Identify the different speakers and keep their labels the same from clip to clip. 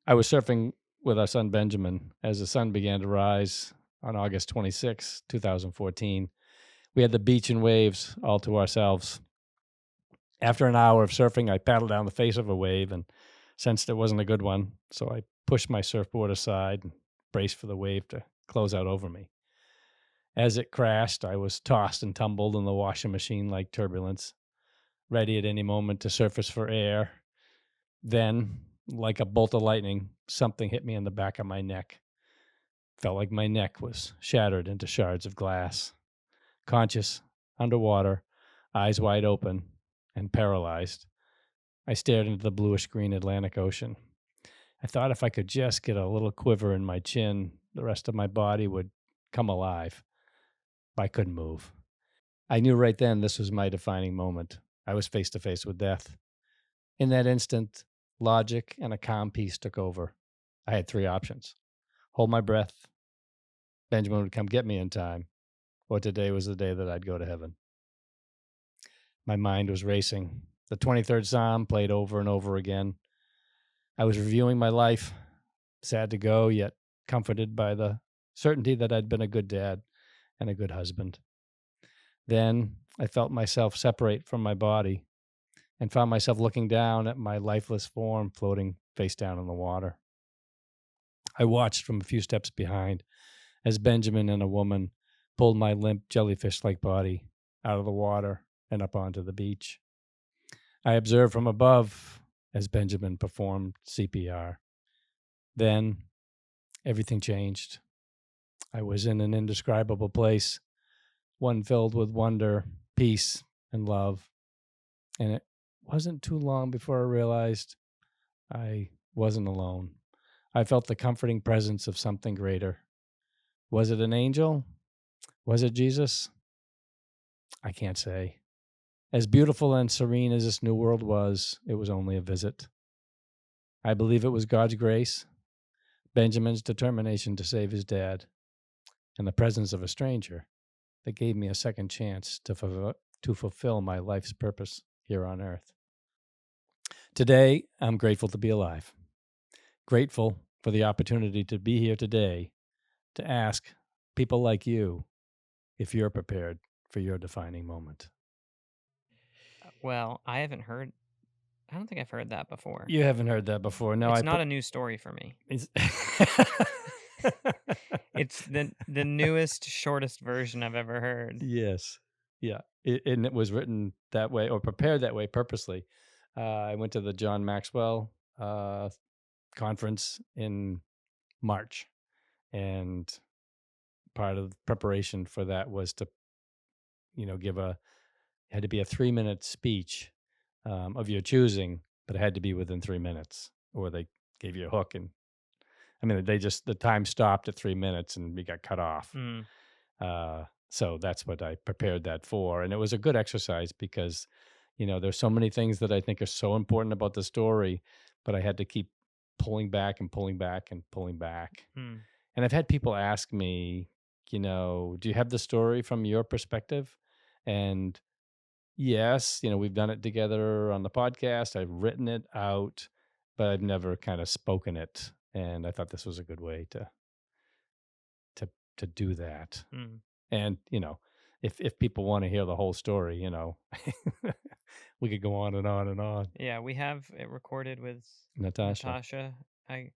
Speaker 1: I was surfing with our son Benjamin as the sun began to rise on August 26, 2014. We had the beach and waves all to ourselves. After an hour of surfing, I paddled down the face of a wave and sensed it wasn't a good one, so I pushed my surfboard aside and braced for the wave to close out over me. As it crashed, I was tossed and tumbled in the washing machine like turbulence, ready at any moment to surface for air. Then, like a bolt of lightning, something hit me in the back of my neck. Felt like my neck was shattered into shards of glass. Conscious, underwater, eyes wide open, and paralyzed, I stared into the bluish green Atlantic Ocean. I thought if I could just get a little quiver in my chin, the rest of my body would come alive. But I couldn't move. I knew right then this was my defining moment. I was face to face with death. In that instant, logic and a calm peace took over. I had three options: hold my breath, Benjamin would come get me in time, or today was the day that I'd go to heaven. My mind was racing. The 23rd Psalm played over and over again. I was reviewing my life, sad to go, yet comforted by the certainty that I'd been a good dad and a good husband. Then I felt myself separate from my body and found myself looking down at my lifeless form floating face down in the water. I watched from a few steps behind as Benjamin and a woman pulled my limp jellyfish like body out of the water and up onto the beach. I observed from above as Benjamin performed CPR. Then everything changed. I was in an indescribable place, one filled with wonder, peace, and love. And it wasn't too long before I realized I wasn't alone. I felt the comforting presence of something greater. Was it an angel? Was it Jesus? I can't say. As beautiful and serene as this new world was, it was only a visit. I believe it was God's grace, Benjamin's determination to save his dad, and the presence of a stranger that gave me a second chance to fulfill my life's purpose here on earth. Today, I'm grateful to be alive. Grateful for the opportunity to be here today to ask people like you if you're prepared for your defining moment.
Speaker 2: Well, I don't think I've heard that before.
Speaker 1: You haven't heard that before. No,
Speaker 2: It's not a new story for me.
Speaker 1: it's
Speaker 2: It's the newest, shortest version I've ever heard.
Speaker 1: Yes. Yeah. And it was written that way or prepared that way purposely. I went to the John Maxwell conference in March, and part of the preparation for that was to, give had to be a 3-minute speech of your choosing, but it had to be within 3 minutes, or they gave you a hook. And I mean, the time stopped at 3 minutes and we got cut off.
Speaker 2: Mm.
Speaker 1: So that's what I prepared that for. And it was a good exercise because, there's so many things that I think are so important about the story, but I had to keep pulling back and pulling back and pulling back.
Speaker 2: Mm.
Speaker 1: And I've had people ask me, do you have the story from your perspective? And yes, we've done it together on the podcast. I've written it out, but I've never kind of spoken it. And I thought this was a good way to do that.
Speaker 2: Mm.
Speaker 1: And, if people want to hear the whole story, we could go on and on and on.
Speaker 2: Yeah, we have it recorded with
Speaker 1: Natasha.
Speaker 2: Natasha. I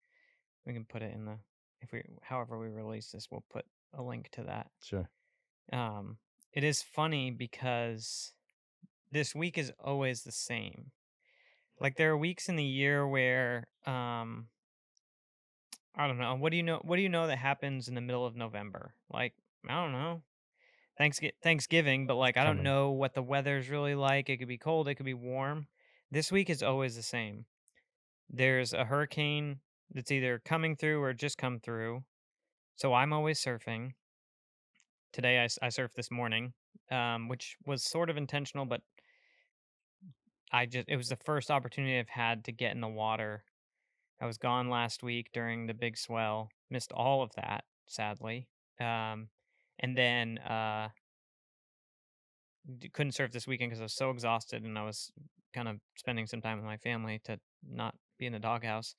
Speaker 2: We can put it in the if we however we release this, we'll put a link to that.
Speaker 1: Sure.
Speaker 2: Um, it is funny because this week is always the same. Like there are weeks in the year where I don't know. What do you know that happens in the middle of November? Like, I don't know. Thanksgiving, but like I don't
Speaker 1: Coming.
Speaker 2: know what the weather's really like. It could be cold, it could be warm. This week is always the same. There's a hurricane that's either coming through or just come through. So I'm always surfing. Today I surfed this morning, which was sort of intentional, but it was the first opportunity I've had to get in the water. I was gone last week during the big swell, missed all of that, sadly. Um, and then couldn't surf this weekend because I was so exhausted and I was kind of spending some time with my family to not be in the doghouse.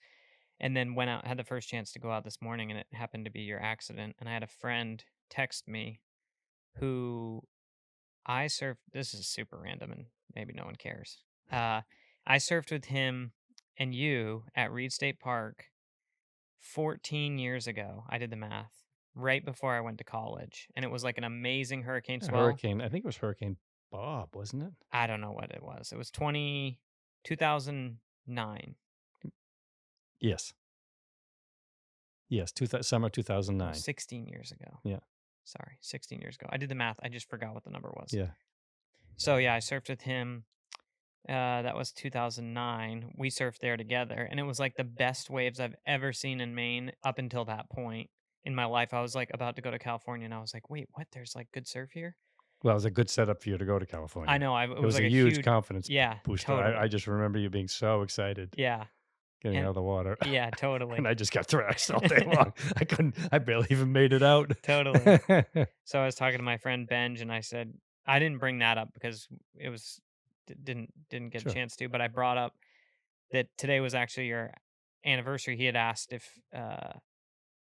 Speaker 2: and then went out, had the first chance to go out this morning, and it happened to be your accident. And I had a friend text me who I surfed. This is super random, and maybe no one cares. Uh, I surfed with him and you at Reed State Park 14 years ago. I did the math right before I went to college, and it was like an amazing hurricane
Speaker 1: A
Speaker 2: swell.
Speaker 1: hurricane. I think it was Hurricane Bob, wasn't it?
Speaker 2: I don't know what it was. It was 2009.
Speaker 1: Yes. Yes. Summer
Speaker 2: Oh,
Speaker 1: 2009.
Speaker 2: 16 years ago.
Speaker 1: Yeah.
Speaker 2: Sorry, 16 years ago. I did the math. I just forgot what the number was.
Speaker 1: Yeah.
Speaker 2: So yeah, I surfed with him. That was 2009. We surfed there together, and it was like the best waves I've ever seen in Maine up until that point in my life. I was like about to go to California, and I was like, wait, what? There's like good surf here?
Speaker 1: Well, it was a good setup for you to go to
Speaker 2: I
Speaker 1: California.
Speaker 2: know. It
Speaker 1: It
Speaker 2: was
Speaker 1: was
Speaker 2: like
Speaker 1: a
Speaker 2: a
Speaker 1: huge
Speaker 2: huge,
Speaker 1: confidence
Speaker 2: yeah,
Speaker 1: booster. I
Speaker 2: totally.
Speaker 1: just remember you being so excited
Speaker 2: Yeah.
Speaker 1: getting out
Speaker 2: And
Speaker 1: of the water.
Speaker 2: yeah,
Speaker 1: And
Speaker 2: totally.
Speaker 1: I just got thrashed all day long. I barely even made it out.
Speaker 2: Totally. So I was talking to my friend Benj, and I said I didn't bring that up because it was didn't get a
Speaker 1: Sure.
Speaker 2: chance to, but I brought up that today was actually your anniversary. He had asked if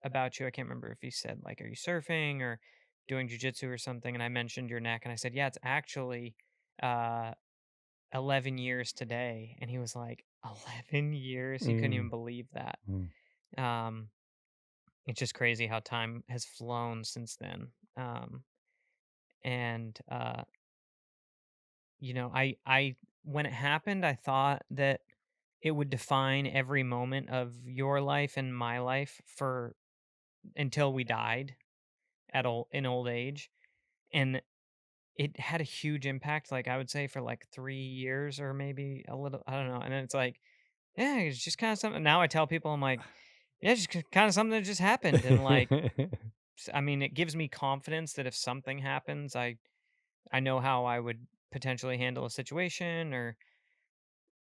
Speaker 2: about you. I can't remember if he said like, "Are you surfing or doing jujitsu or something?" And I mentioned your neck, and I said, "Yeah, it's actually uh, 11 years today." And he was like, "11 years?" He couldn't even
Speaker 1: Mm,
Speaker 2: believe that.
Speaker 1: mm.
Speaker 2: Um, it's just crazy how time has flown since then. And I when it happened, I thought that it would define every moment of your life and my life for until we died in old age. And it had a huge impact, like, I would say for, like, 3 years or maybe a little, I don't know, and then it's like, yeah, it's just kinda something now I tell people, I'm like, "Yeah, it's just kinda something that just happened," and, like, I mean, it gives me confidence that if something happens, I know how I would potentially handle a situation, or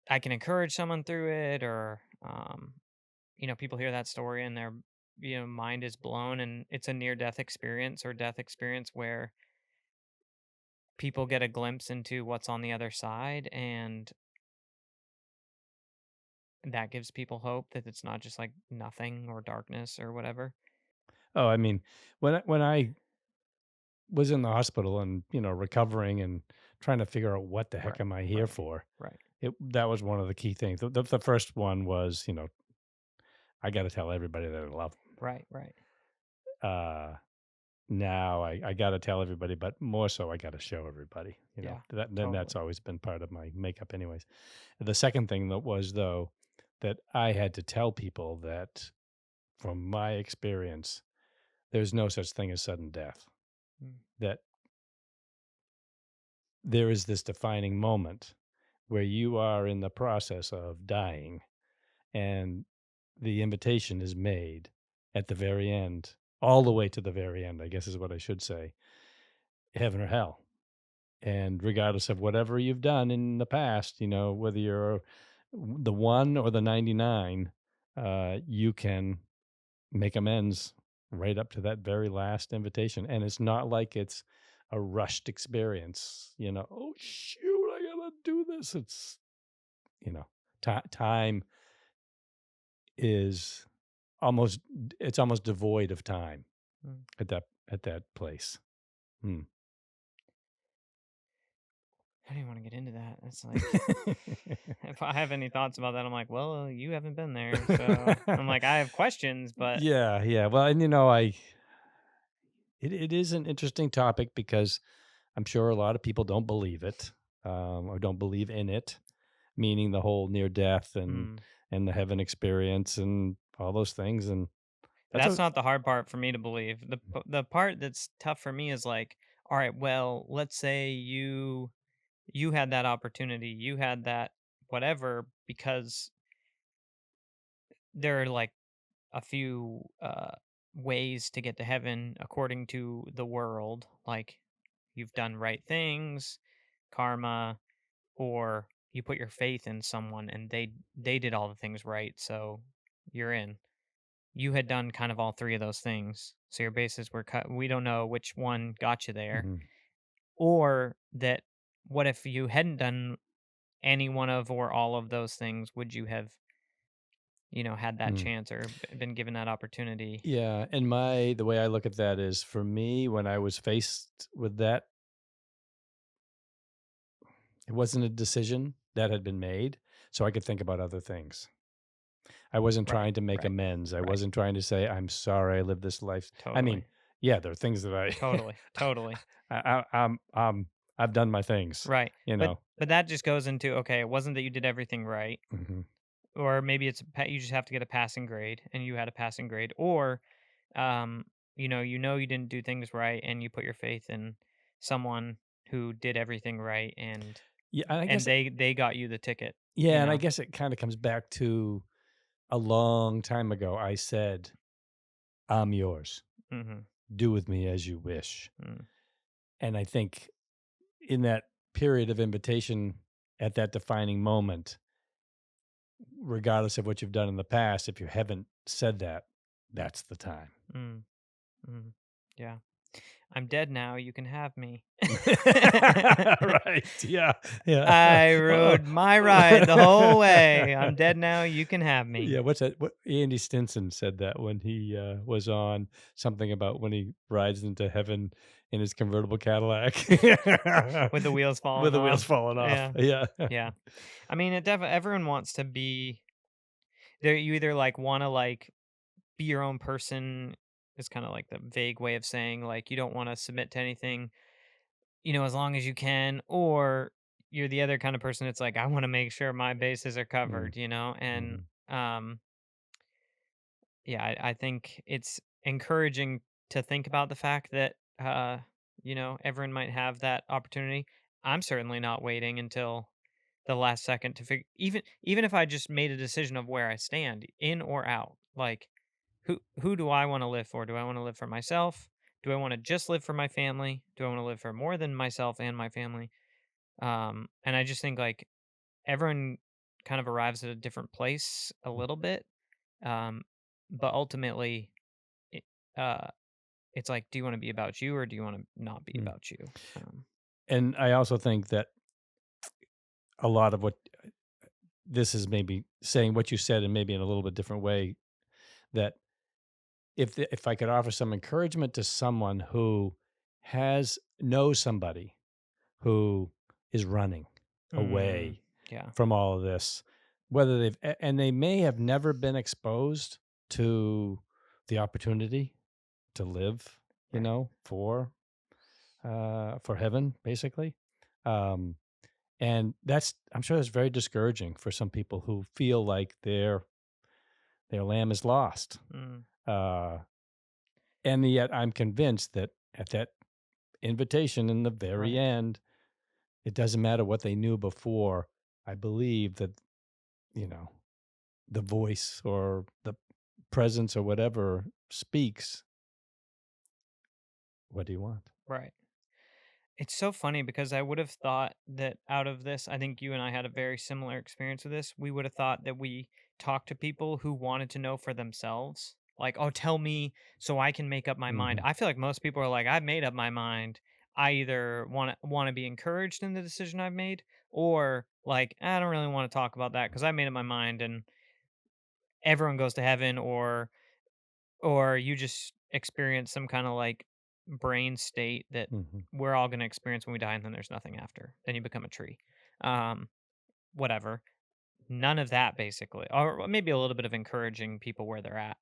Speaker 2: I can encourage someone through it, or, people hear that story and their, mind is blown, and it's a near death experience or death experience where people get a glimpse into what's on the other side, and that gives people hope that it's not just like nothing or darkness or whatever.
Speaker 1: Oh, I mean, when I was in the hospital and, recovering and trying to figure out what the heck
Speaker 2: Right,
Speaker 1: am I here
Speaker 2: right,
Speaker 1: for,
Speaker 2: right,
Speaker 1: that was one of the key things. The first one was, I gotta tell everybody that I love
Speaker 2: right, right.
Speaker 1: 'em. Now I gotta tell everybody, but more so I gotta show everybody,
Speaker 2: Yeah,
Speaker 1: then that's
Speaker 2: totally.
Speaker 1: always been part of my makeup anyways. The second thing that was though, that I had to tell people that from my experience, there's no such thing as sudden death.
Speaker 2: Mm,
Speaker 1: That there is this defining moment where you are in the process of dying and the invitation is made at the very end, all the way to the very end, I guess is what I should say, heaven or hell. And regardless of whatever you've done in the past, whether you're the one or the 99, you can make amends right up to that very last invitation. And it's not like it's a rushed experience, oh, shoot, I got to do this. You know, time is almost, it's almost devoid of time
Speaker 2: mm.
Speaker 1: at that place. Hmm.
Speaker 2: I didn't want to get into that. It's like if I have any thoughts about that, I'm like, well, you haven't been there, so I'm like, I have questions, but
Speaker 1: Yeah, yeah. Well, and it is an interesting topic because I'm sure a lot of people don't believe it, or don't believe in it, meaning the whole near death
Speaker 2: mm,
Speaker 1: and the heaven experience and all those things. And that's
Speaker 2: that's
Speaker 1: a
Speaker 2: not the hard part for me to believe. The part that's tough for me is like, all right, well, let's say you had that opportunity, you had that whatever, because there are like a few ways to get to heaven according to the world, like you've done right things, karma, or you put your faith in someone and they did all the things right, so you're in. You had done kind of all three of those things, so your bases were cut. We don't know which one got you there,
Speaker 1: mhm.
Speaker 2: or that what if you hadn't done any one of or all of those things? Would you have had that
Speaker 1: Mm.
Speaker 2: chance or been given that opportunity.
Speaker 1: Yeah, and the way I look at that is for me when I was faced with that, it wasn't a decision that had been made, so I could think about other things. I wasn't
Speaker 2: Right,
Speaker 1: trying to make
Speaker 2: right,
Speaker 1: amends. I
Speaker 2: right.
Speaker 1: wasn't trying to say, "I'm sorry I lived this life." I mean,
Speaker 2: Totally,
Speaker 1: yeah, there are things that I
Speaker 2: totally, totally.
Speaker 1: I've done my things,
Speaker 2: Right,
Speaker 1: you
Speaker 2: but
Speaker 1: know?
Speaker 2: that just goes into, okay, it wasn't that you did everything right,
Speaker 1: Mhm,
Speaker 2: or maybe you just have to get a passing grade, and you had a passing grade, or um, you didn't do things right, and you put your faith in someone who did everything right, and
Speaker 1: yeah, and I
Speaker 2: and
Speaker 1: guess
Speaker 2: they got you the ticket,
Speaker 1: yeah,
Speaker 2: you
Speaker 1: and I
Speaker 2: know?
Speaker 1: guess it kinda comes back to a long time ago, I said, "I'm yours.
Speaker 2: Mhm,
Speaker 1: Do with me as you wish."
Speaker 2: mm,
Speaker 1: And I think in that period of invitation at that defining moment, regardless of what you've done in the past, if you haven't said that, that's the time.
Speaker 2: mm, mm. Yeah. I'm dead now, you can have me.
Speaker 1: Right. Yeah. Yeah.
Speaker 2: I
Speaker 1: Uh,
Speaker 2: rode my ride the whole way. I'm dead now, you can have
Speaker 1: yeah.
Speaker 2: me.
Speaker 1: What's that? What Andy Stinson said that when he was on something about when he rides into heaven in his convertible Cadillac
Speaker 2: With the wheels
Speaker 1: with
Speaker 2: falling
Speaker 1: the wheels
Speaker 2: off.
Speaker 1: falling off.
Speaker 2: Yeah,
Speaker 1: Yeah.
Speaker 2: yeah. I mean, it definitely everyone wants to be there. You either, like, wanna, like, be your own person. It's kinda like the vague way of saying, like, you don't wanna submit to anything, as long as you can, or you're the other kind of person. It's like, I wanna make sure my bases are
Speaker 1: Mm,
Speaker 2: covered, and,
Speaker 1: mhm,
Speaker 2: um yeah, I think it's encouraging to think about the fact that, everyone might have that opportunity. I'm certainly not waiting until the last second to figure, even if I just made a decision of where I stand, in or out. Like, who do I want to live for? Do I want to live for myself? Do I want to just live for my family? Do I want to live for more than myself and my family? And I just think, like, everyone kind of arrives at a different place a
Speaker 1: mm,
Speaker 2: little bit. Um, but ultimately, it, uh, it's like, do you want to be about you, or do you want to not be
Speaker 1: mm.
Speaker 2: about you?
Speaker 1: And I also think that a lot of what this is maybe saying what you said and maybe in a little bit different way that if I could offer some encouragement to someone who knows somebody who is running
Speaker 2: Mm,
Speaker 1: away
Speaker 2: yeah,
Speaker 1: from all of this, whether and they may have never been exposed to the opportunity to live,
Speaker 2: right,
Speaker 1: for heaven, basically. Um, and that's I'm sure that's very discouraging for some people who feel like their lamb is lost.
Speaker 2: mm,
Speaker 1: Uh, and yet I'm convinced that at that invitation in the very
Speaker 2: right,
Speaker 1: end, it doesn't matter what they knew before. I believe that, you know, the voice or the presence or whatever speaks. What do you want?
Speaker 2: right. It's so funny because I would have thought that out of this, I think you and I had a very similar experience with this. We would have thought that we talked to people who wanted to know for themselves. Like, oh, tell me so I can make up my mind.
Speaker 1: Hmm.
Speaker 2: I feel like most people are like, I've made up my mind. I either want to be encouraged in the decision I've made, or like, I don't really want to talk about that because I made up my mind and everyone goes to heaven, or you just experience some kind of, like, brain state that
Speaker 1: Hmm.
Speaker 2: we're all gonna experience when we die, and then there's nothing after. Then you become a tree. Um, Whatever. None of that, basically, or maybe a little bit of encouraging people where they're at.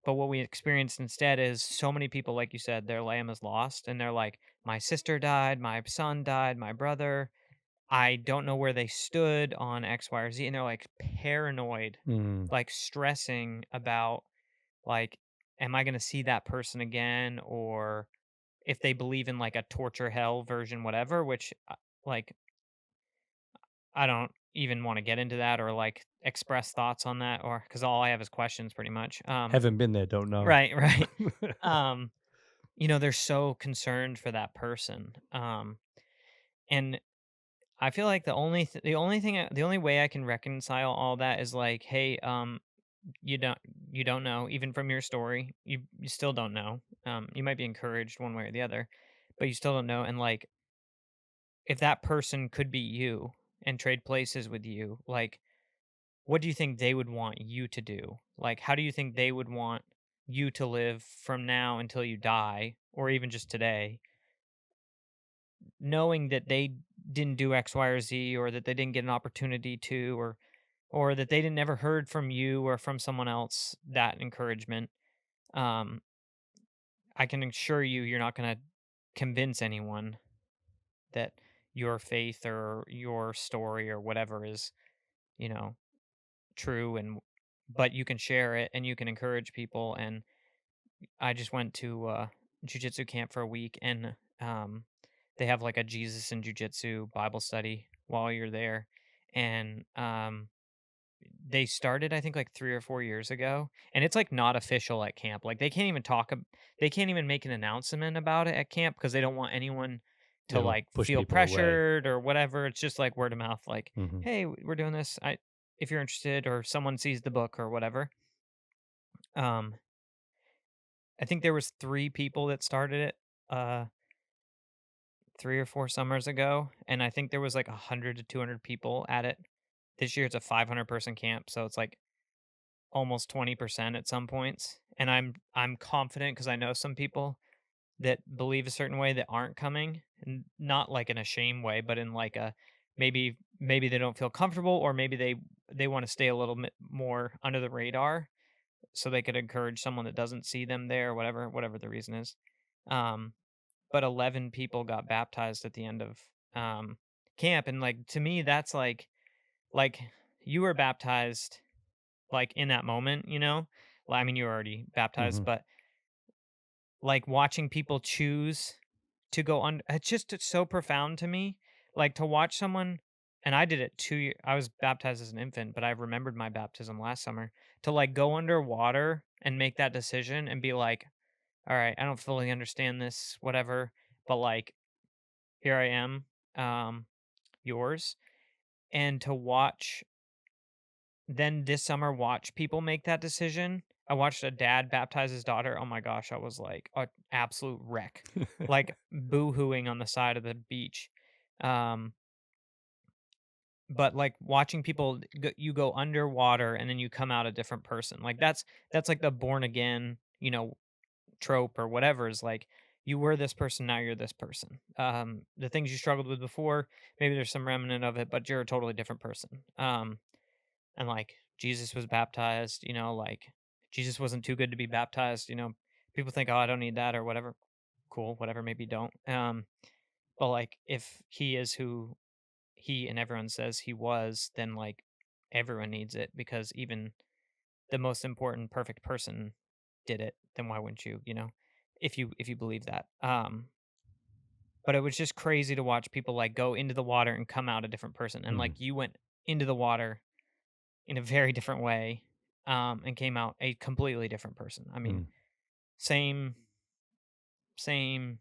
Speaker 2: But what we experienced instead is so many people, like you said, their lamb is lost, and they're like, "My sister died, my son died, my brother. I don't know where they stood on X, Y, or Z," and they're, like, paranoid,
Speaker 1: Mm.
Speaker 2: like, stressing about, like, am I gonna see that person again? Or if they believe in, like, a torture hell version, whatever, which, like, I don't even wanna get into that or, like, express thoughts on that, or because all I have is questions pretty much.
Speaker 1: Haven't been there, don't know.
Speaker 2: Right, right. Um, they're so concerned for that person. And I feel like the only way I can reconcile all that is like, hey, you don't you don't know, even from your story, you still don't know. You might be encouraged one way or the other, but you still don't know. And, like, if that person could be you and trade places with you, like, what do you think they would want you to do? Like, how do you think they would want you to live from now until you die, or even just today, knowing that they didn't do X, Y, or Z, or that they didn't get an opportunity to, or that they didn't never heard from you or from someone else that encouragement. Um, I can assure you, you're not going to convince anyone that your faith or your story or whatever is, you know, true, and but you can share it and you can encourage people. And I just went to jiu-jitsu camp for a week, and they have like a Jesus and jiu-jitsu Bible study while you're there. And they started, I think, like 3 or 4 years ago, and it's, like, not official at camp. Like, they can't even make an announcement about it at camp because they don't want anyone
Speaker 1: They
Speaker 2: to,
Speaker 1: don't
Speaker 2: like,
Speaker 1: push
Speaker 2: feel
Speaker 1: people away.
Speaker 2: pressured or whatever. It's just, like, word of mouth, like,
Speaker 1: Mhm.
Speaker 2: "Hey, we're doing this. I if you're interested," or someone sees the book or whatever. Um, I think there was 3 people that started it, uh, 3 or 4 summers ago, and I think there was, like, 100 to 200 people at it. This year, it's a 500-person camp, so it's, like, almost 20% at some points, and I'm confident because I know some people that believe a certain way that aren't coming, and not like in a shame way, but in like a maybe they don't feel comfortable, or maybe they want to stay a little bit more under the radar so they could encourage someone that doesn't see them there, whatever the reason is. Um, but 11 people got baptized at the end of um, camp, and like to me that's like you were baptized like, in that moment, you know? Well, I mean, you were already baptized,
Speaker 1: Mhm.
Speaker 2: but, like, watching people choose to go on it's just it's so profound to me, like, to watch someone and I did it 2 I was baptized as an infant, but I remembered my baptism last summer, to, like, go underwater and make that decision and be like, "Alright, I don't fully understand this, whatever, but, like, here I am, um, yours." And to watch then this summer, watch people make that decision. I watched a dad baptize his daughter. Oh my gosh, I was like a absolute wreck, like boo-hooing on the side of the beach. Um, but like watching people, you go underwater and then you come out a different person. Like that's like the born again, trope or whatever. Is like you were this person, now you're this person. The things you struggled with before, maybe there's some remnant of it, but you're a totally different person. And like Jesus was baptized, like Jesus wasn't too good to be baptized. People think, oh, I don't need that or whatever. Cool, whatever, maybe don't. But like if he is who he and everyone says he was, then like everyone needs it because even the most important perfect person did it, then why wouldn't you, if you believe that. But it was just crazy to watch people like go into the water and come out a different person. And
Speaker 1: Mhm.
Speaker 2: like you went into the water in a very different way, and came out a completely different person. I mean,
Speaker 1: Mm.
Speaker 2: same, same,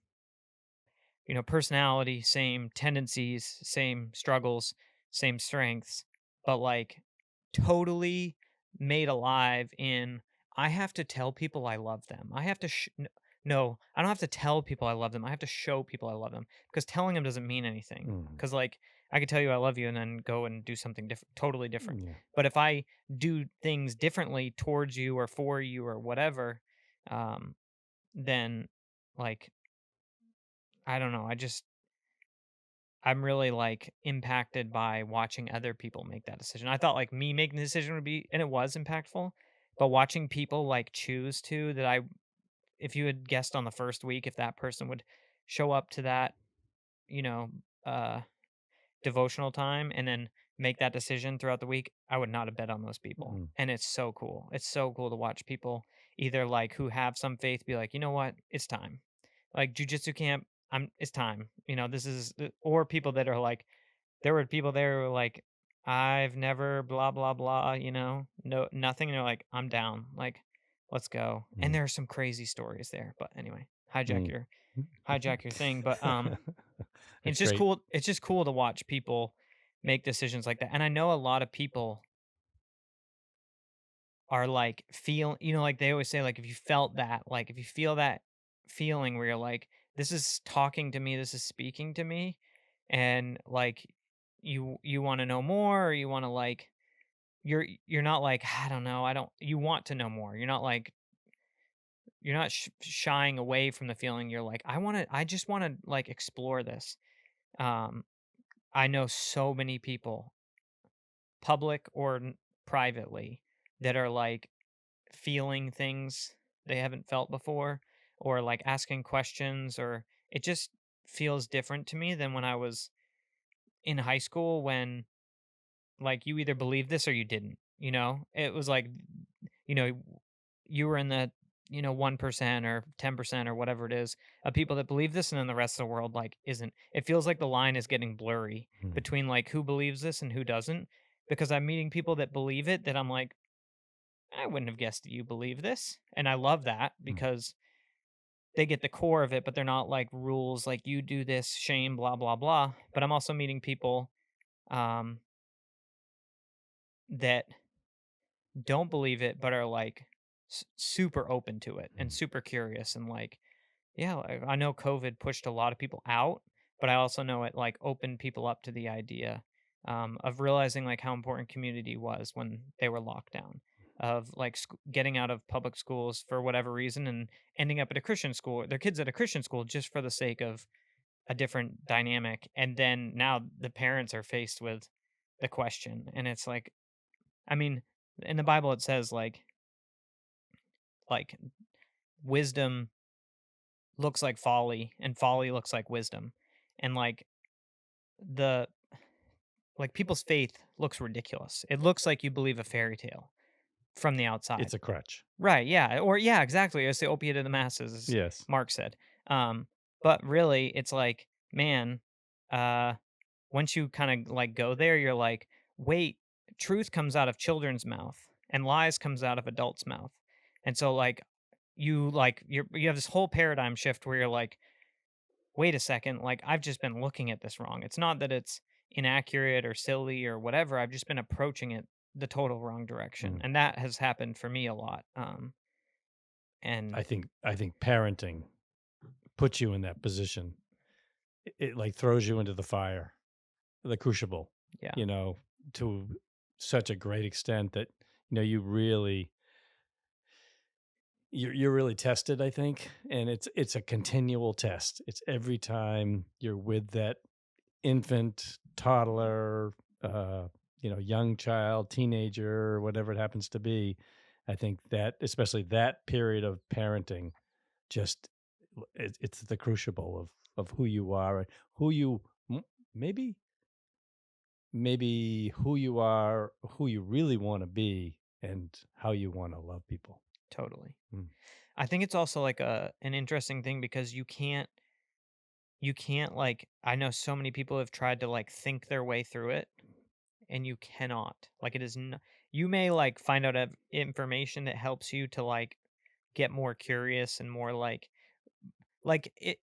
Speaker 2: personality, same tendencies, same struggles, same strengths, but like totally made alive in I have to tell people I love them. I have to no, I don't have to tell people I love them. I have to show people I love them because telling them doesn't mean anything.
Speaker 1: Mhm.
Speaker 2: Cuz like I could tell you I love you and then go and do something different, totally different.
Speaker 1: Yeah.
Speaker 2: But if I do things differently towards you or for you or whatever, um then like I don't know, I'm really like impacted by watching other people make that decision. I thought like me making the decision would be, and it was impactful, but watching people like choose to that if you had guessed on the first week, if that person would show up to that, you know, uh, devotional time and then make that decision throughout the week, I would not have bet on those people.
Speaker 1: Mm.
Speaker 2: And it's so cool. It's so cool to watch people either like who have some faith be like, you know what, it's time. Like jujitsu camp, it's time. This is or people that are like there were people there who were like, "I've never blah blah blah," no nothing. And they're like, "I'm down. Like, let's go." And
Speaker 1: Mm.
Speaker 2: there are some crazy stories there. But anyway,
Speaker 1: Mm.
Speaker 2: hijack your thing. But it's
Speaker 1: That's
Speaker 2: just
Speaker 1: great.
Speaker 2: cool. It's just cool to watch people make decisions like that. And I know a lot of people are like like they always say like if you felt that, like if you feel that feeling where you're like, this is talking to me, this is speaking to me, and like you want to know more or you want to like you're not like, I don't know, I don't you want to know more. You're not like you're not shying away from the feeling. You're like, I just want to like explore this. Um I know so many people, public or privately, that are like feeling things they haven't felt before, or like asking questions, or it just feels different to me than when I was in high school, when like you either believed this or you didn't, you know? It was like, you know, you were in the, 1% or 10% or whatever it is of people that believe this, and then the rest of the world like isn't. It feels like the line is getting blurry
Speaker 1: Mm,
Speaker 2: between like who believes this and who doesn't, because I'm meeting people that believe it that I'm like, I wouldn't have guessed that you believe this. And I love that
Speaker 1: mm.
Speaker 2: because they get the core of it, but they're not like rules like you do this, shame, blah, blah, blah. But I'm also meeting people um, that don't believe it, but are like super open to it and
Speaker 1: Mm.
Speaker 2: super curious. And like, yeah, like, I know COVID pushed a lot of people out, but I also know it like opened people up to the idea of realizing like how important community was when they were locked down, of like getting out of public schools for whatever reason and ending up at a Christian school, their kids at a Christian school just for the sake of a different dynamic. And then now the parents are faced with the question. And it's like, I mean, in the Bible, it says like wisdom looks like folly and folly looks like wisdom. And the like people's faith looks ridiculous. It looks like you believe a fairy tale from the outside.
Speaker 1: It's a crutch.
Speaker 2: Right, yeah, or yeah, exactly, it's the opiate of the masses, as
Speaker 1: Yes.
Speaker 2: Mark said. Um, but really, it's like, man, uh, once you kinda, like, go there, you're like, "Wait, truth comes out of children's mouth, and lies comes out of adults' mouth." And so, you have this whole paradigm shift where you're like, "Wait a second, like, I've just been looking at this wrong. It's not that it's inaccurate or silly or whatever, I've just been approaching it the total wrong direction."
Speaker 1: Mm.
Speaker 2: And that has happened for me a lot, and
Speaker 1: I think parenting puts you in that position. It like throws you into the fire, the crucible,
Speaker 2: yeah,
Speaker 1: you know, to such a great extent that you really you're really tested, I think, and it's a continual test. It's every time you're with that infant, toddler, uh, young child, teenager, whatever it happens to be. I think that especially that period of parenting just it's the crucible of who you are and who you m- maybe who you are, who you really want to be, and how you want to love people.
Speaker 2: totally.
Speaker 1: Mm.
Speaker 2: I think it's also like an interesting thing because you can't like, I know so many people have tried to like think their way through it, and you cannot. Like, it is you may like find out information that helps you to like get more curious and more like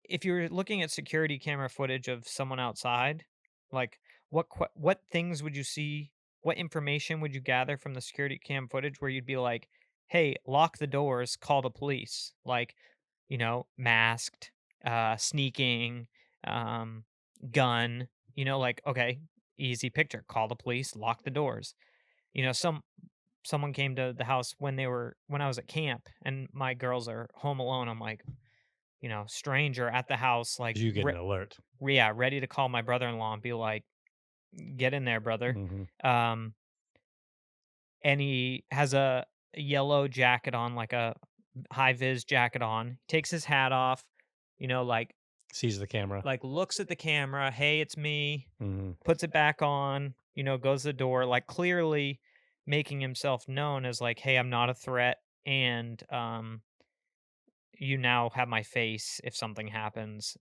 Speaker 2: if you're looking at security camera footage of someone outside, like what things would you see? What information would you gather from the security cam footage where you'd be like, "Hey, lock the doors, call the police." Like, masked, sneaking, um, gun, like, okay, easy picture. Call the police, lock the doors. Someone came to the house when I was at camp and my girls are home alone. I'm like, stranger at the house, like,
Speaker 1: You get an alert.
Speaker 2: yeah, ready to call my brother-in-law and be like, "Get in there, brother."
Speaker 1: Hmm.
Speaker 2: Um, and he has a yellow jacket on, like a high vis jacket on. Takes his hat off, you know, like
Speaker 1: Sees the camera.
Speaker 2: looks at the camera, "Hey, it's me."
Speaker 1: Hmm.
Speaker 2: Puts it back on, goes to the door, like clearly making himself known as like, "Hey, I'm not a threat, and you now have my face if something happens."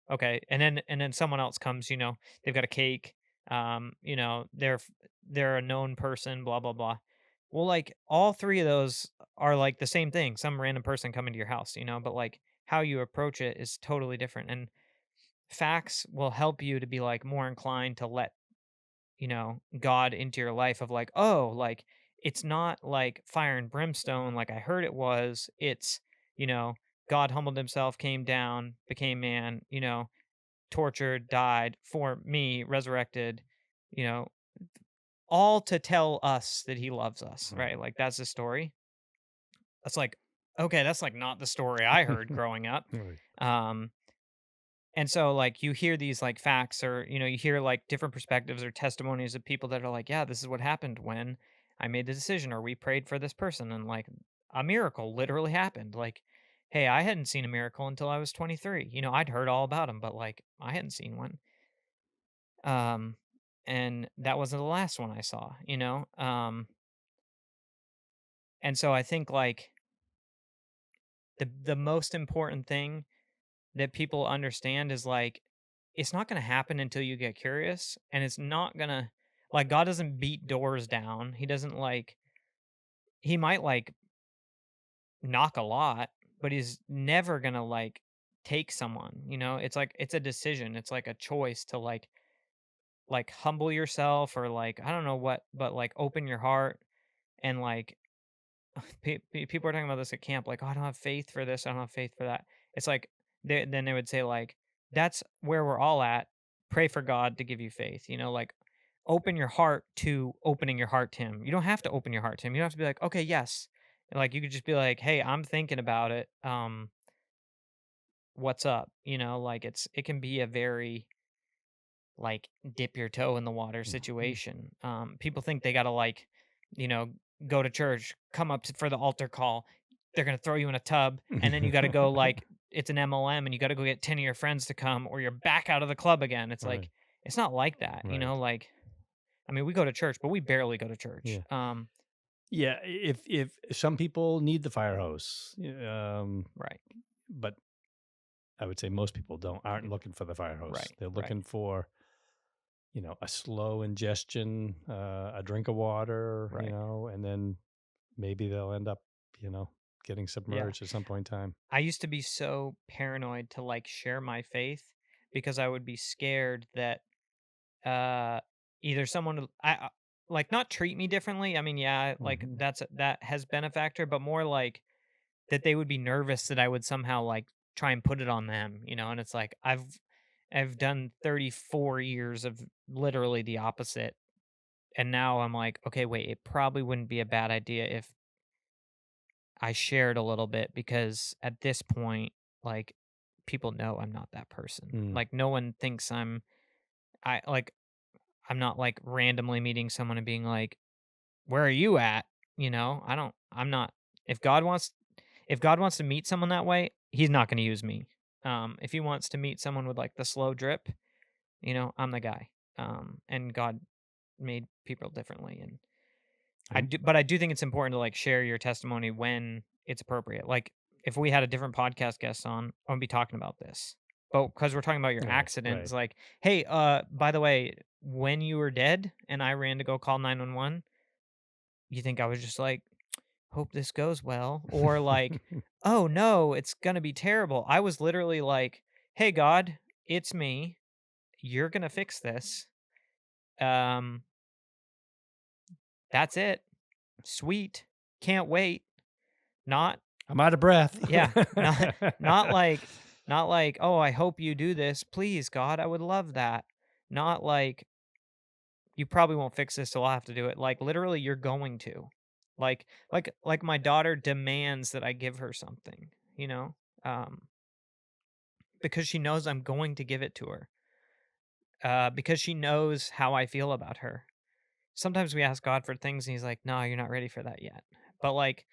Speaker 2: Okay. And then someone else comes, they've got a cake. They're a known person, blah blah blah. Well, like all three of those are like the same thing. Some random person coming to your house, but like how you approach it is totally different. And facts will help you to be like more inclined to let God into your life, of like, oh, like it's not like fire and brimstone like I heard it was. It's, you know, God humbled himself, came down, became man, tortured, died for me, resurrected, you know, all to tell us that he loves us,
Speaker 1: Right.
Speaker 2: right? Like that's the story. That's like, okay, that's like not the story I heard growing up.
Speaker 1: Right.
Speaker 2: Um, and so like you hear these like facts or you hear like different perspectives or testimonies of people that are like, yeah, this is what happened when I made the decision or we prayed for this person and like a miracle literally happened. Like, hey, I hadn't seen a miracle until I was 23. I'd heard all about them, but like I hadn't seen one. Um and that wasn't the last one I saw. And so I think like the most important thing that people understand is like it's not going to happen until you get curious, and it's not going to like God doesn't beat doors down. He doesn't like he might like knock a lot, but he's never going to like take someone. It's like it's a decision. It's like a choice to like humble yourself or like I don't know what, but like open your heart and like people are talking about this at camp, like, "Oh, I don't have faith for this. I don't have faith for that." It's like then they would say, like, "That's where we're all at. Pray for God to give you faith." Like open your heart to opening your heart to Him. You don't have to open your heart to Him. You don't have to be like, "Okay, yes." Like you could just be like, "Hey, I'm thinking about it. What's up?" Like it can be a very like dip your toe in the water
Speaker 1: Mhm.
Speaker 2: situation. People think they gotta like, you know, go to church, come up for the altar call. They're gonna throw you in a tub, and then you gotta go like it's an MLM, and you gotta go get 10 of your friends to come, or you're back out of the club again. It's
Speaker 1: Right.
Speaker 2: like it's not like that.
Speaker 1: Right.
Speaker 2: Like I mean, we go to church, but we barely go to church.
Speaker 1: Yeah. Yeah. If some people need the fire hose,
Speaker 2: Right,
Speaker 1: but I would say most people aren't looking for the fire hose.
Speaker 2: right,
Speaker 1: They're
Speaker 2: right,
Speaker 1: looking for a slow ingestion, a drink of water,
Speaker 2: right.
Speaker 1: and then maybe they'll end up, getting
Speaker 2: Yeah.
Speaker 1: submerged at some point in time.
Speaker 2: I used to be so paranoid to like share my faith because I would be scared that uh either someone would like not treat me differently. I mean, yeah, like
Speaker 1: Hmm.
Speaker 2: that has been a factor, but more like that they would be nervous that I would somehow like try and put it on them. And it's like I've done 34 years of literally the opposite, and now I'm like, okay, wait, it probably wouldn't be a bad idea if I shared a little bit, because at this point, like people know I'm not that person.
Speaker 1: Mm.
Speaker 2: Like no one thinks I like I'm not like randomly meeting someone and being like, "Where are you at?" I don't I'm not if God wants to meet someone that way, he's not going to use me. If he wants to meet someone with like the slow drip, I'm the guy. And God made people differently, and
Speaker 1: Um,
Speaker 2: I do think it's important to like share your testimony when it's appropriate. Like if we had a different podcast guest on, I would be talking about this. But because we're talking about your
Speaker 1: right.
Speaker 2: accident,
Speaker 1: Right.
Speaker 2: it's like, hey, by the way, when you were dead and I ran to go call 911, you think I was just like, hope this goes well? Or like, oh no, it's gonna be terrible. I was literally like, hey God, it's me. You're gonna fix this. Um, that's it. Sweet. Can't wait. Not
Speaker 1: I'm out of breath.
Speaker 2: Yeah, not like not like, "Oh, I hope you do this. Please, God, I would love that." Not like, "You probably won't fix this, so I'll have to do it." Like, literally, you're going to. Like my daughter demands that I give her something, you know? Um, because she knows I'm going to give it to her. Because she knows how I feel about her. Sometimes we ask God for things and he's like, "No, you're not ready for that yet." But, like,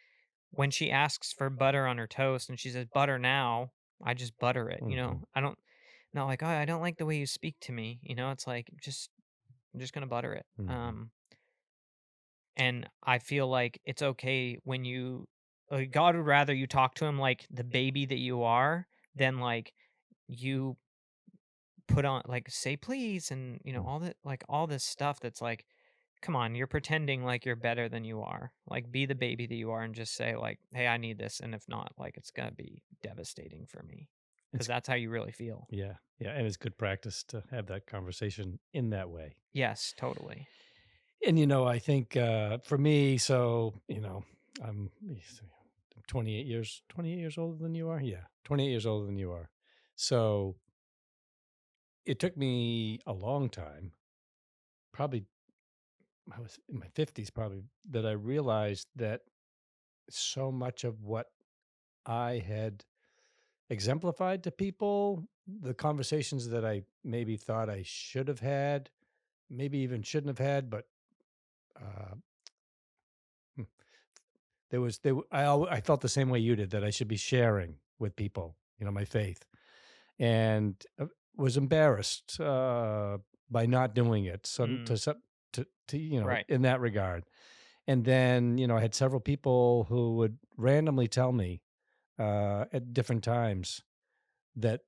Speaker 2: when she asks for butter on her toast and she says, "Butter now," I just butter it.
Speaker 1: Hmm.
Speaker 2: I don't not like, "Oh, I don't like the way you speak to me." It's like, I'm just gonna butter it.
Speaker 1: Hmm.
Speaker 2: And I feel like it's okay when God would rather you talk to him like the baby that you are than like you put on like say please and all that like all this stuff that's like, come on, you're pretending like you're better than you are. Like be the baby that you are and just say like, "Hey, I need this." And if not, like it's going to be devastating for me cuz
Speaker 1: It's
Speaker 2: that's how you really feel.
Speaker 1: Yeah, yeah, and it's good practice to have that conversation in that way.
Speaker 2: Yes, totally.
Speaker 1: And I think for me, so I'm 28 years older than you are. Yeah, 28 years older than you are. So it took me a long time, probably I was in my 50s probably, that I realized that so much of what I had exemplified to people, the conversations that I maybe thought I should have had, maybe even shouldn't have had, but uh, hmm, I felt the same way you did, that I should be sharing with people, my faith, and was embarrassed by not doing it. So
Speaker 2: Mm,
Speaker 1: to
Speaker 2: right.
Speaker 1: in that regard, and then I had several people who would randomly tell me at different times that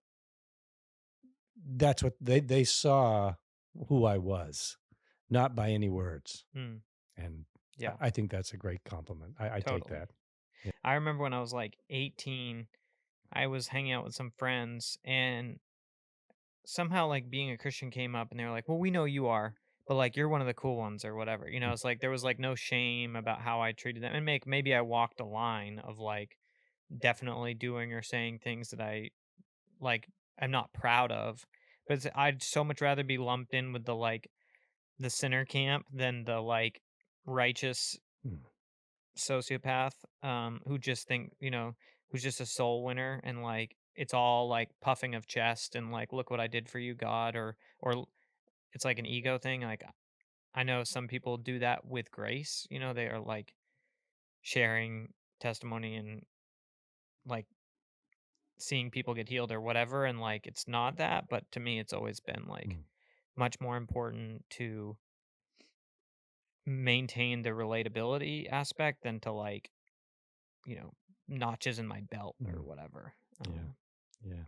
Speaker 1: that's what they saw who I was, not by any words.
Speaker 2: Mm,
Speaker 1: And
Speaker 2: yeah,
Speaker 1: I think that's a great compliment. I take
Speaker 2: totally.
Speaker 1: that. Yeah.
Speaker 2: I remember when I was like 18, I was hanging out with some friends, and somehow like being a Christian came up, and they were like, "Well, we know you are, but like you're one of the cool ones or whatever."
Speaker 1: Mm,
Speaker 2: It's like there was like no shame about how I treated them. And maybe I walked a line of like definitely doing or saying things that I like I'm not proud of. But I'd so much rather be lumped in with the sinner camp than the like righteous
Speaker 1: mm,
Speaker 2: sociopath who just who's just a soul winner, and like it's all like puffing of chest and like look what I did for you, God, or it's like an ego thing. Like I know some people do that with grace, they are like sharing testimony and like seeing people get healed or whatever, and like it's not that. But to me it's always been like
Speaker 1: mm,
Speaker 2: much more important to maintain the relatability aspect than to like, you know, notches in my belt or
Speaker 1: mm.
Speaker 2: whatever.
Speaker 1: Yeah. Yeah.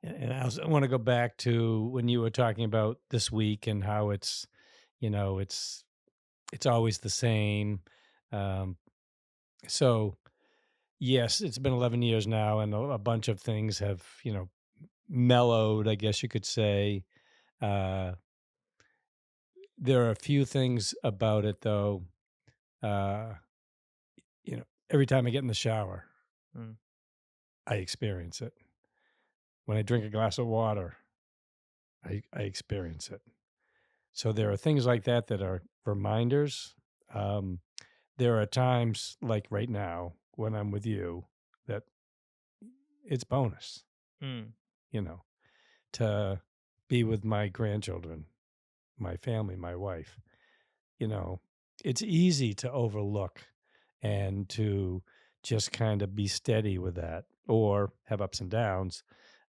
Speaker 1: And I want to go back to when you were talking about this week and how it's, you know, it's it's always the same. Um, so yes, it's been 11 years now, and a bunch of things have, mellowed, I guess you could say. Uh, there are a few things about it, though. Uh, every time I get in the shower,
Speaker 2: Mm,
Speaker 1: I experience it. When I drink a glass of water, I experience it. So there are things like that that are reminders. Um, there are times like right now when I'm with you that it's bonus,
Speaker 2: mm,
Speaker 1: you know, to be with my grandchildren, my family, my wife. You know, it's easy to overlook and to just kind of be steady with that or have ups and downs.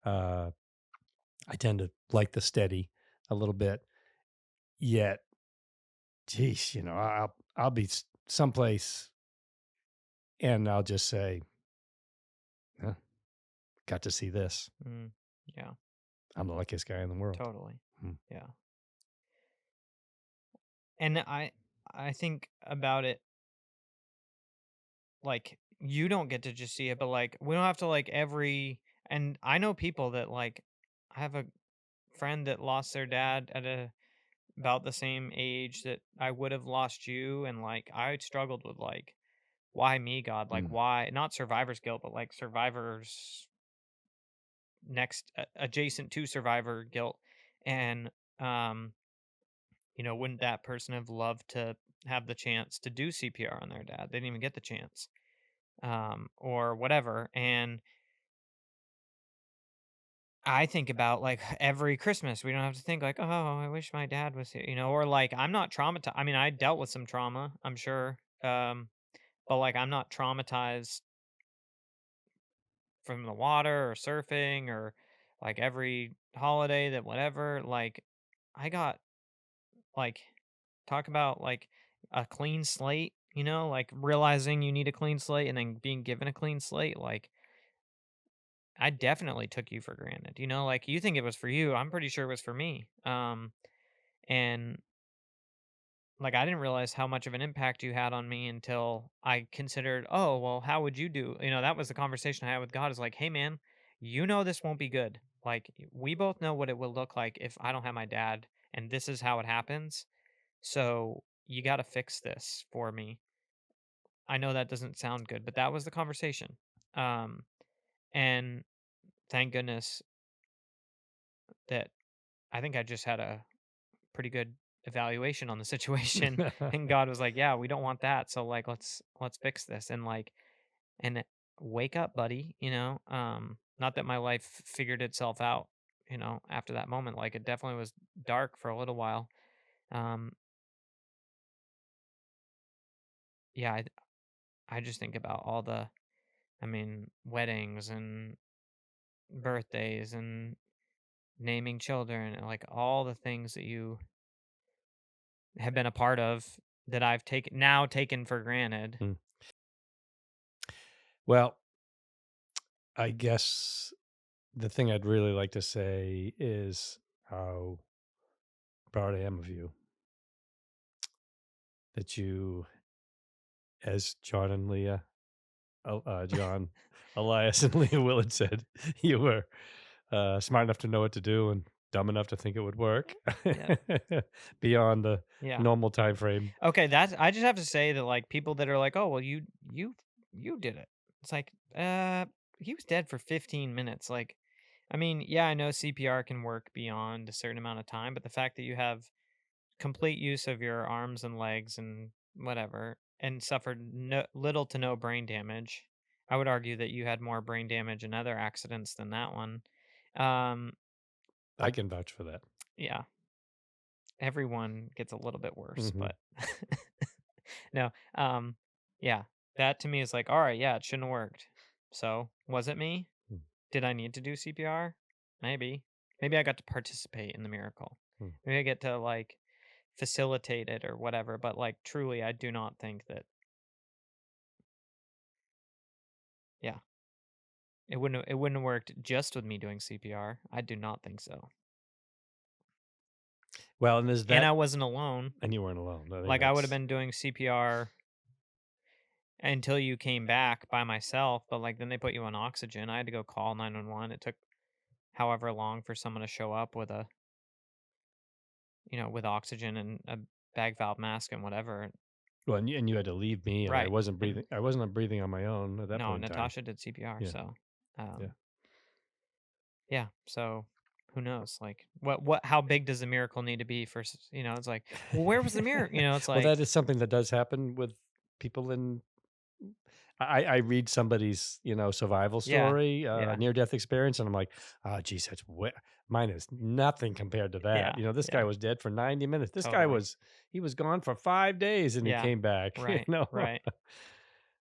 Speaker 1: Uh, I tend to like the steady a little bit, yet, geez, I'll be someplace and I'll just say, "Huh, got to see this.
Speaker 2: mm. Yeah,
Speaker 1: I'm the luckiest guy in the world."
Speaker 2: totally.
Speaker 1: Mm,
Speaker 2: Yeah. And I think about it like you don't get to just see it, but like we don't have to like every and I know people that like I have a friend that lost their dad at about the same age that I would have lost you, and like I struggled with like why me, God? Like
Speaker 1: mm,
Speaker 2: why not survivor's guilt, but like survivor's next adjacent to survivor guilt. And um wouldn't that person have loved to have the chance to do CPR on their dad? They didn't even get the chance. Or whatever. And I think about like every Christmas, we don't have to think like, oh, I wish my dad was here, or like I'm not traumatized. I mean, I dealt with some trauma, I'm sure. But like I'm not traumatized from the water or surfing or like every holiday that whatever. Like I got like talk about like a clean slate, like realizing you need a clean slate and then being given a clean slate. Like I definitely took you for granted. Like you think it was for you. I'm pretty sure it was for me. And like I didn't realize how much of an impact you had on me until I considered, oh, well, how would you do? That was the conversation I had with God is like, hey man, this won't be good. Like we both know what it will look like if I don't have my dad, and this is how it happens. So you got to fix this for me. I know that doesn't sound good, but that was the conversation. Um, and thank goodness that I think I just had a pretty good evaluation on the situation, and God was like, "Yeah, we don't want that. So like let's fix this." And like and wake up, buddy, not that my life figured itself out, after that moment. Like it definitely was dark for a little while. Um yeah, I just think about all the weddings and birthdays and naming children and like all the things that you have been a part of that I've taken for granted.
Speaker 1: Mm. Well, I guess the thing I'd really like to say is how proud I am of you that you, as John and Leah, John, Elias, and Leah Willard said, you were smart enough to know what to do and dumb enough to think it would work
Speaker 2: Yeah.
Speaker 1: beyond the
Speaker 2: Yeah.
Speaker 1: normal time frame.
Speaker 2: Okay, that's I just have to say that like people that are like, "Oh, well you did it." It's like, he was dead for 15 minutes. Like, yeah, I know CPR can work beyond a certain amount of time, but the fact that you have complete use of your arms and legs and whatever and suffered little to no brain damage. I would argue that you had more brain damage in other accidents than that one. Um,
Speaker 1: I can vouch for that.
Speaker 2: yeah, everyone gets a little bit worse,
Speaker 1: Hmm.
Speaker 2: but no, yeah, that to me is like, all right, yeah, it shouldn't have worked. So, was it me? Did I need to do CPR? Maybe. Maybe I got to participate in the miracle. Maybe I get to like facilitate it or whatever, but like truly I do not think that yeah, it wouldn't have worked just with me doing CPR. I do not think so.
Speaker 1: Well, and there's
Speaker 2: And
Speaker 1: that,
Speaker 2: I wasn't alone.
Speaker 1: and you weren't alone. I think
Speaker 2: Like I would have
Speaker 1: that's
Speaker 2: been doing CPR until you came back by myself, but like then they put you on oxygen. I had to go call 911. It took however long for someone to show up with with oxygen and a bag valve mask and whatever.
Speaker 1: well, and you had to leave me, and I
Speaker 2: Right.
Speaker 1: wasn't
Speaker 2: And
Speaker 1: breathing. I wasn't breathing on my own at that
Speaker 2: no,
Speaker 1: point in time.
Speaker 2: Natasha did CPR,
Speaker 1: Yeah,
Speaker 2: so
Speaker 1: yeah.
Speaker 2: um yeah, so who knows? Like what how big does the miracle need to be for it's like, well, where was the mirror? It's
Speaker 1: Well,
Speaker 2: like,
Speaker 1: that is something that does happen with people in. I read somebody's survival
Speaker 2: yeah.
Speaker 1: story,
Speaker 2: Yeah.
Speaker 1: near death experience, and I'm like, oh, geez, mine is nothing compared to that.
Speaker 2: Yeah.
Speaker 1: This guy
Speaker 2: Yeah.
Speaker 1: was dead for 90 minutes. This guy
Speaker 2: Totally.
Speaker 1: he was gone for 5 days and he
Speaker 2: Yeah.
Speaker 1: came back.
Speaker 2: Right. Right.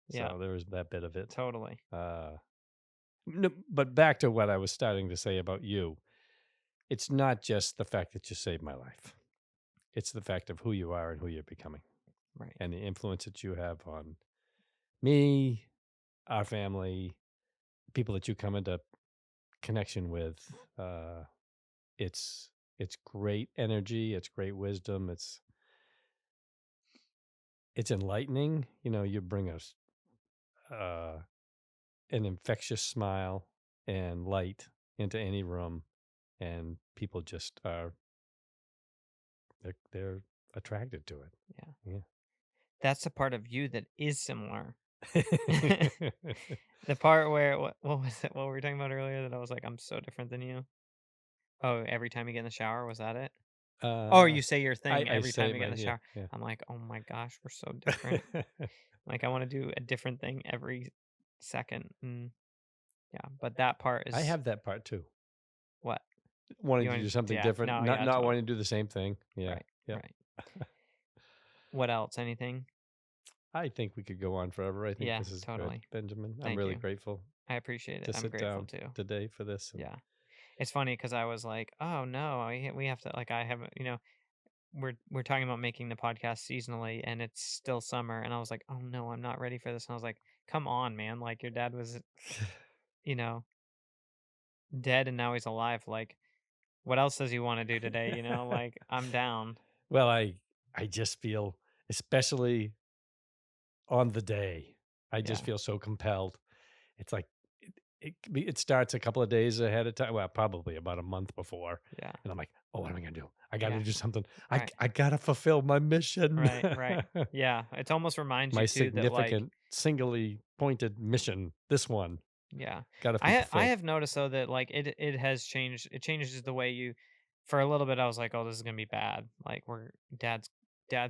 Speaker 2: Yeah.
Speaker 1: So there was that bit of it.
Speaker 2: Totally.
Speaker 1: Uh, no, but back to what I was starting to say about you. It's not just the fact that you saved my life. It's the fact of who you are and who you're becoming,
Speaker 2: Right.
Speaker 1: and the influence that you have on me, our family, people that you come into connection with. Uh, it's great energy. It's great wisdom. It's enlightening. You bring us uh, an infectious smile and light into any room, and people just are they're attracted to
Speaker 2: Yeah.
Speaker 1: it.
Speaker 2: That's the part of you that is similar.
Speaker 1: Yeah.
Speaker 2: The part where what was it? What were we talking about earlier that I was like, I'm so different than you? Oh, every time you get in the shower, was that it? Or
Speaker 1: uh,
Speaker 2: you say your thing
Speaker 1: I
Speaker 2: every
Speaker 1: say
Speaker 2: time you get
Speaker 1: my
Speaker 2: in the
Speaker 1: yeah
Speaker 2: shower.
Speaker 1: yeah.
Speaker 2: I'm like, "Oh my gosh, we're so different." Like, I wanna do a different thing every second, yeah, but that part
Speaker 1: I
Speaker 2: is
Speaker 1: have that part too.
Speaker 2: what?
Speaker 1: Wanting
Speaker 2: You
Speaker 1: to
Speaker 2: wanna
Speaker 1: do something
Speaker 2: yeah,
Speaker 1: different,
Speaker 2: no,
Speaker 1: not
Speaker 2: yeah,
Speaker 1: not
Speaker 2: totally.
Speaker 1: wanting to do the same thing. Yeah,
Speaker 2: Right,
Speaker 1: yeah.
Speaker 2: right. What else? Anything?
Speaker 1: I think we could go on forever. I think
Speaker 2: Yeah,
Speaker 1: this is good,
Speaker 2: totally.
Speaker 1: Benjamin. I'm
Speaker 2: Thank
Speaker 1: really
Speaker 2: you.
Speaker 1: grateful
Speaker 2: I appreciate it.
Speaker 1: to
Speaker 2: I'm
Speaker 1: sit
Speaker 2: grateful
Speaker 1: down
Speaker 2: too.
Speaker 1: today for this. And
Speaker 2: Yeah. It's funny because I was like, "Oh, no, we have to" like, I haven't we're talking about making the podcast seasonally, and it's still summer, and I was like, "Oh, no, I'm not ready for this," and I was like, "Come on, man, like, your dad was, you know, dead and now he's alive, like, what else does he wanna do today?" Like, I'm down.
Speaker 1: well, I just feel, especially on the day, I just
Speaker 2: Yeah,
Speaker 1: feel so compelled. It's like it starts a couple of days ahead of time. Well, probably about a month before,
Speaker 2: yeah,
Speaker 1: and I'm like, oh, what am I gonna do? I got to
Speaker 2: yeah,
Speaker 1: do something. I
Speaker 2: right,
Speaker 1: I gotta fulfill my mission.
Speaker 2: right, right. Yeah, it almost reminds you
Speaker 1: My
Speaker 2: too that, like
Speaker 1: significant, singly pointed mission. This one
Speaker 2: yeah.
Speaker 1: got to be
Speaker 2: I
Speaker 1: fulfilled.
Speaker 2: have noticed though that, like, it has changed it changes the way you for a little bit, I was like, "Oh, this is gonna be bad. Like, we're dad's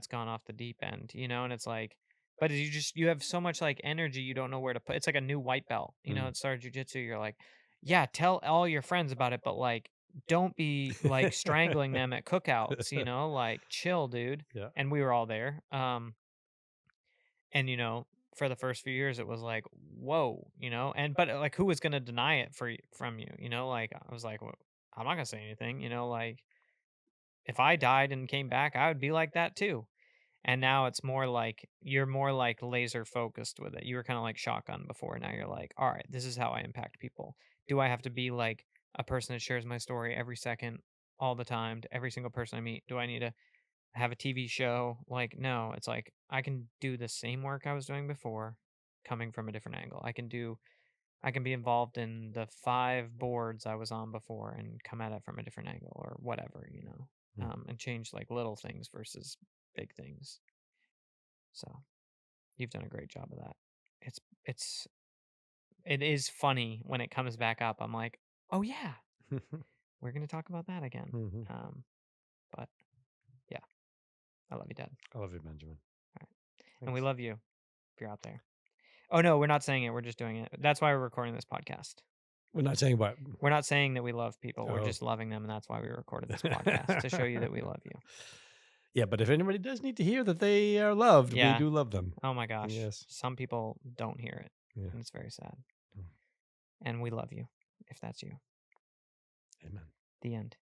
Speaker 2: gone off the deep end," you know. And it's like, but you have so much like energy, you don't know where to put. It's like a new white belt, you know.
Speaker 1: Mm.
Speaker 2: It started jujitsu. You're like, yeah, tell all your friends about it, but like, don't be like strangling them at cookouts, you know. Like, chill, dude.
Speaker 1: Yeah.
Speaker 2: And we were all there. And for the first few years, it was like, whoa, and but like, who was gonna deny it from you, Like, I was like, well, I'm not gonna say anything, like if I died and came back, I would be like that too. And now it's more like you're more like laser focused with it. You were kind of like shotgun before. Now you're like, all right, this is how I impact people. Do I have to be like a person that shares my story every second, all the time, to every single person I meet? Do I need to have a TV show? Like, no, it's like I can do the same work I was doing before, coming from a different angle. I can be involved in the 5 boards I was on before and come at it from a different angle or whatever,
Speaker 1: Mm.
Speaker 2: and change like little things versus big things. So you've done a great job of that. It's it's it is funny when it comes back up. I'm like, oh yeah, we're gonna talk about that again.
Speaker 1: Mhm.
Speaker 2: But yeah, I love you, Dad.
Speaker 1: I love you, Benjamin.
Speaker 2: All right, and we
Speaker 1: Thanks.
Speaker 2: love you if you're out there. Oh no, we're not saying it. We're just doing it. That's why we're recording this podcast.
Speaker 1: We're not saying what.
Speaker 2: We're not saying that we love people. We're
Speaker 1: Oh.
Speaker 2: just loving them, and that's why we recorded this podcast to show you that we love you.
Speaker 1: Yeah, but if anybody does need to hear that they are loved, we
Speaker 2: Yeah.
Speaker 1: do love them.
Speaker 2: Oh my gosh.
Speaker 1: Yes.
Speaker 2: Some people don't hear it,
Speaker 1: Yeah.
Speaker 2: and it's very sad.
Speaker 1: Mm.
Speaker 2: And we love you if that's you.
Speaker 1: Amen.
Speaker 2: The end.